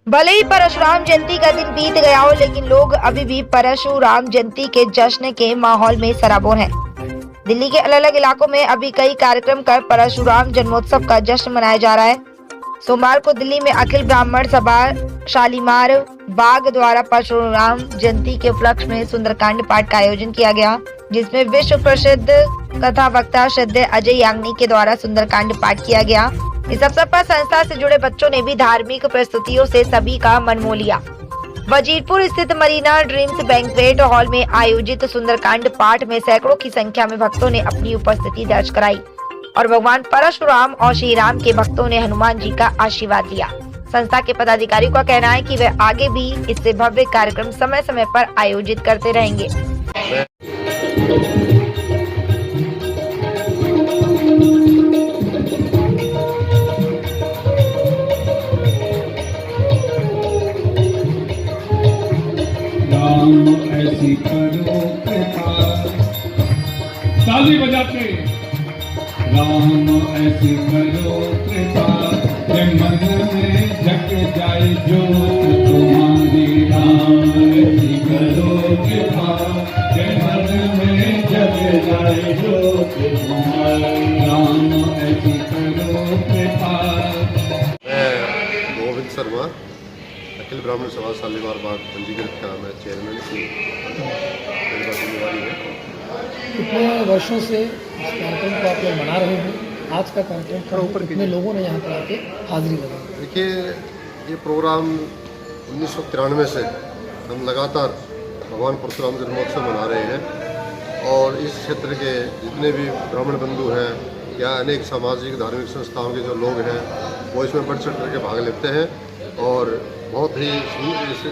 भले ही परशुराम जयंती का दिन बीत गया हो, लेकिन लोग अभी भी परशुराम जयंती के जश्न के माहौल में सराबोर हैं। दिल्ली के अलग अलग इलाकों में अभी कई कार्यक्रम कर परशुराम जन्मोत्सव का जश्न मनाया जा रहा है। सोमवार को दिल्ली में अखिल ब्राह्मण सभा शालीमार बाग द्वारा परशुराम जयंती के उपलक्ष्य में सुंदरकांड पाठ का आयोजन किया गया, जिसमें विश्व प्रसिद्ध कथा वक्ता श्रद्धेय अजय याग्निक के द्वारा सुंदरकांड पाठ किया गया। इस अवसर पर संस्था से जुड़े बच्चों ने भी धार्मिक प्रस्तुतियों से सभी का मन मोह लिया। वजीरपुर स्थित मरीना ड्रीम्स बैंक्वेट हॉल में आयोजित सुंदरकांड पाठ में सैकड़ों की संख्या में भक्तों ने अपनी उपस्थिति दर्ज कराई और भगवान परशुराम और श्री राम के भक्तों ने हनुमान जी का आशीर्वाद लिया। संस्था के पदाधिकारियों का कहना है कि वे आगे भी इससे भव्य कार्यक्रम समय समय पर आयोजित करते रहेंगे। ऐसी करो कृपा, ताली बजाते राम ऐसी करो कृपा, मन में जग जाए जो तुम्हारी। राम ऐसी करो कृपा, मन में जग जाए जो तुम्हारी। राम ऐसी करो कृपा। मैं गोविंद शर्मा, अखिल ब्राह्मण सभा शालीमार बाग पंजीकृत का मैं चेयरमैन की मेरी जिम्मेवारी है। कितने वर्षों से इस कार्यक्रम को आप लोग मना रहे हैं? आज का कार्यक्रम कितने लोगों ने यहाँ पर आके हाजिरी लगाई? देखिए, ये प्रोग्राम 1993 से हम लगातार भगवान परशुराम जन्मोत्सव मना रहे हैं और इस क्षेत्र के जितने भी ब्राह्मण बंधु हैं या अनेक सामाजिक धार्मिक संस्थाओं के जो लोग हैं वो इसमें बढ़ चढ़ करके भाग लेते हैं और बहुत ही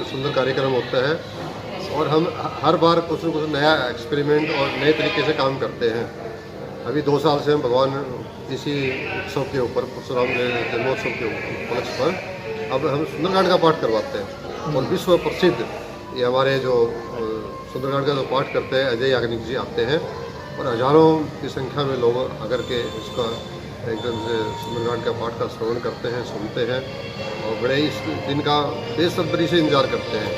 सुंदर कार्यक्रम होता है। और हम हर बार कुछ न कुछ नया एक्सपेरिमेंट और नए तरीके से काम करते हैं। अभी 2 साल से हम भगवान इसी उत्सव के ऊपर परशुराम जन्मोत्सव के उपलक्ष्य पर अब हम सुंदरकांड का पाठ करवाते हैं और विश्व प्रसिद्ध ये हमारे जो सुंदरकांड का जो पाठ करते हैं अजय याग्निक जी आते हैं और हजारों की संख्या में लोग आकर के इसका एकदम से सुंदरकांड का पाठ का श्रवण करते हैं, सुनते हैं और बड़े इस दिन का बेसब्री से इंतजार करते हैं।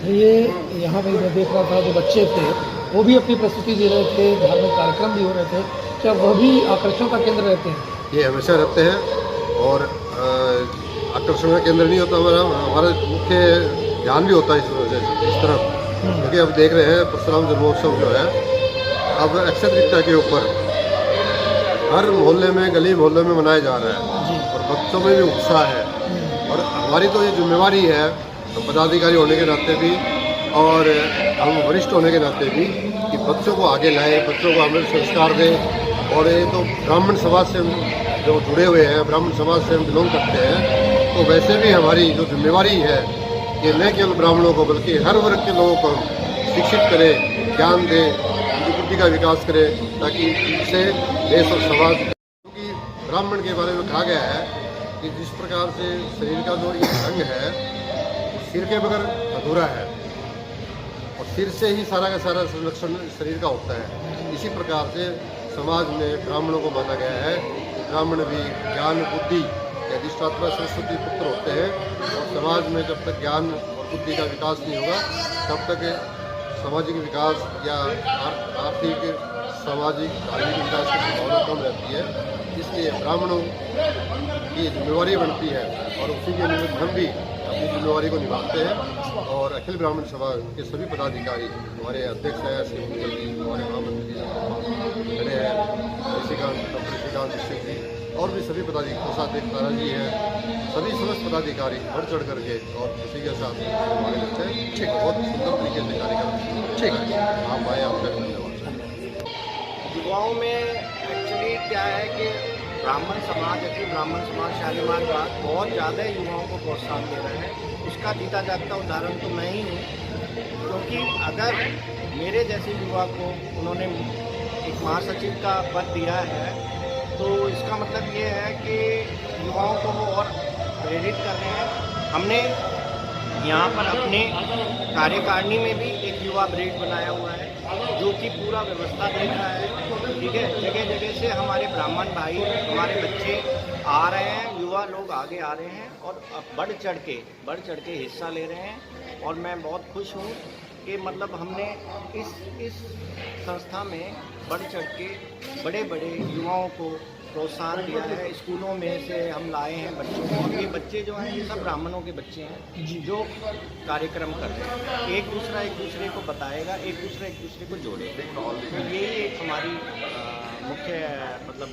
ये यहाँ पे मैं देख रहा था, जो बच्चे थे वो भी अपनी प्रस्तुति दे रहे थे, धार्मिक कार्यक्रम भी हो रहे थे, क्या वह भी आकर्षण का केंद्र रहते हैं? ये हमेशा रहते हैं और आकर्षण का केंद्र नहीं होता, हमारा मुख्य ध्यान भी होता है इस तरफ, क्योंकि अब देख रहे हैं परशुराम जन्मोत्सव जो है अब अक्षय तृतीया के ऊपर हर मोहल्ले में, गली मोहल्ले में मनाया जा रहा है और बच्चों में भी उत्साह है। और हमारी तो ये जिम्मेवारी है, हम पदाधिकारी होने के नाते भी और हम वरिष्ठ होने के नाते भी, कि बच्चों को आगे लाएं, बच्चों को अमृत संस्कार दें। और ये तो ब्राह्मण समाज से जो जुड़े हुए हैं, ब्राह्मण समाज से हम बिलोंग करते हैं, तो वैसे भी हमारी जो जिम्मेवारी है कि न केवल ब्राह्मणों को बल्कि हर वर्ग के लोगों को हम शिक्षित करें, ज्ञान दें, उनकी बुद्धि का विकास करें, ताकि इससे देश और समाज। क्योंकि ब्राह्मण के बारे में कहा गया है कि जिस प्रकार से शरीर का जो एक अंग है सिर के बगैर अधूरा है और सिर से ही सारा का सारा संरक्षण शरीर का होता है। इसी प्रकार से समाज में ब्राह्मणों को माना गया है कि ब्राह्मण भी ज्ञान बुद्धि या अधिष्ठात्मा सरस्वती पुत्र होते हैं और समाज में जब तक ज्ञान और बुद्धि का विकास नहीं होगा तब तक सामाजिक विकास या आर्थिक, सामाजिक, धार्मिक विकास की संभावना कम रहती है। इसलिए ब्राह्मणों की जिम्मेवारी बनती है और उसी के निमित्त हम भी अपनी जिम्मेवारी को निभाते हैं। और अखिल ब्राह्मण सभा के सभी पदाधिकारी, हमारे अध्यक्ष हैं श्री मुंगल जी, हमारे महामंत्री खड़े हैं ऋषिकांत जी और भी सभी पदाधिकारी, कोषाध्यक्ष तारा जी हैं, सभी समस्त पदाधिकारी बढ़ चढ़ करके और उसी के साथ हमारे बच्चे ठीक बहुत सुंदर तरीके से कार्यक्रम ठीक है। आप आए, आपका धन्यवाद। युवाओं में एक्चुअली क्या है कि ब्राह्मण समाज, अखिल ब्राह्मण समाज शालीमार बाग बहुत ज़्यादा युवाओं को प्रोत्साहन दे रहे हैं। उसका जीता जागता उदाहरण तो मैं ही हूँ, क्योंकि अगर मेरे जैसे युवा को उन्होंने एक महासचिव का पद दिया है तो इसका मतलब ये है कि युवाओं को वो और प्रेरित कर रहे हैं। हमने यहाँ पर अपने कार्यकारिणी में भी एक युवा ब्रिगेड बनाया हुआ है जो कि पूरा व्यवस्था देख रहा है। ठीक है, जगह जगह से हमारे ब्राह्मण भाई, हमारे बच्चे आ रहे हैं, युवा युवा लोग आगे आ रहे हैं और अब बढ़ चढ़ के हिस्सा ले रहे हैं। और मैं बहुत खुश हूँ कि मतलब हमने इस संस्था में बढ़ चढ़ के बड़े बड़े युवाओं को प्रोत्साहन दिया है। स्कूलों में से हम लाए हैं बच्चों को, और ये बच्चे जो हैं ये सब ब्राह्मणों के बच्चे हैं जो कार्यक्रम कर रहे हैं। एक दूसरे को बताएगा, एक दूसरे को जोड़ेगा। तो यही एक हमारी मुख्य मतलब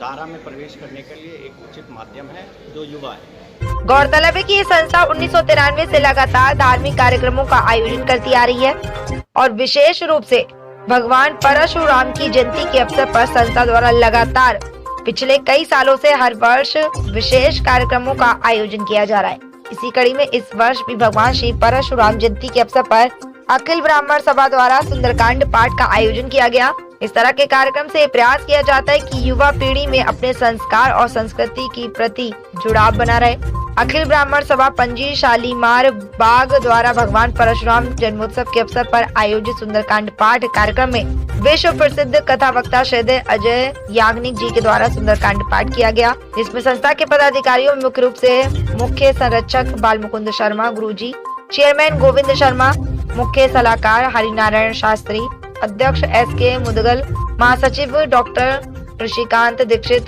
धारा में प्रवेश करने के लिए एक उचित माध्यम है जो युवा है। गौरतलब है कि ये संस्था 1993 से लगातार धार्मिक कार्यक्रमों का आयोजन करती आ रही है और विशेष रूप से भगवान परशुराम की जयंती के अवसर पर संस्था द्वारा लगातार पिछले कई सालों से हर वर्ष विशेष कार्यक्रमों का आयोजन किया जा रहा है। इसी कड़ी में इस वर्ष भी भगवान श्री परशुराम जयंती के अवसर पर अखिल ब्राह्मण सभा द्वारा सुंदरकांड पाठ का आयोजन किया गया। इस तरह के कार्यक्रम से प्रयास किया जाता है कि युवा पीढ़ी में अपने संस्कार और संस्कृति की प्रति जुड़ाव बना रहे। अखिल ब्राह्मण सभा पंजी शालीमार बाग द्वारा भगवान परशुराम जन्मोत्सव के अवसर पर आयोजित सुंदरकांड पाठ कार्यक्रम में विश्व प्रसिद्ध कथा वक्ता श्रद्धेय अजय याग्निक जी के द्वारा सुंदरकांड पाठ किया गया, जिसमें संस्था के पदाधिकारियों में मुख्य रूप से मुख्य संरक्षक बालमुकुंद शर्मा गुरुजी, चेयरमैन गोविंद शर्मा, मुख्य सलाहकार हरिनारायण शास्त्री, अध्यक्ष SK मुदगल, महासचिव डॉक्टर ऋषिकांत दीक्षित,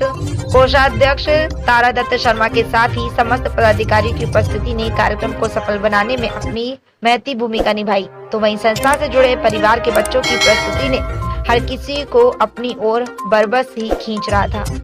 कोषाध्यक्ष तारा दत्त शर्मा के साथ ही समस्त पदाधिकारियों की उपस्थिति ने कार्यक्रम को सफल बनाने में अपनी महती भूमिका निभाई। तो वहीं संस्था से जुड़े परिवार के बच्चों की प्रस्तुति ने हर किसी को अपनी ओर बरबस ही खींच रहा था।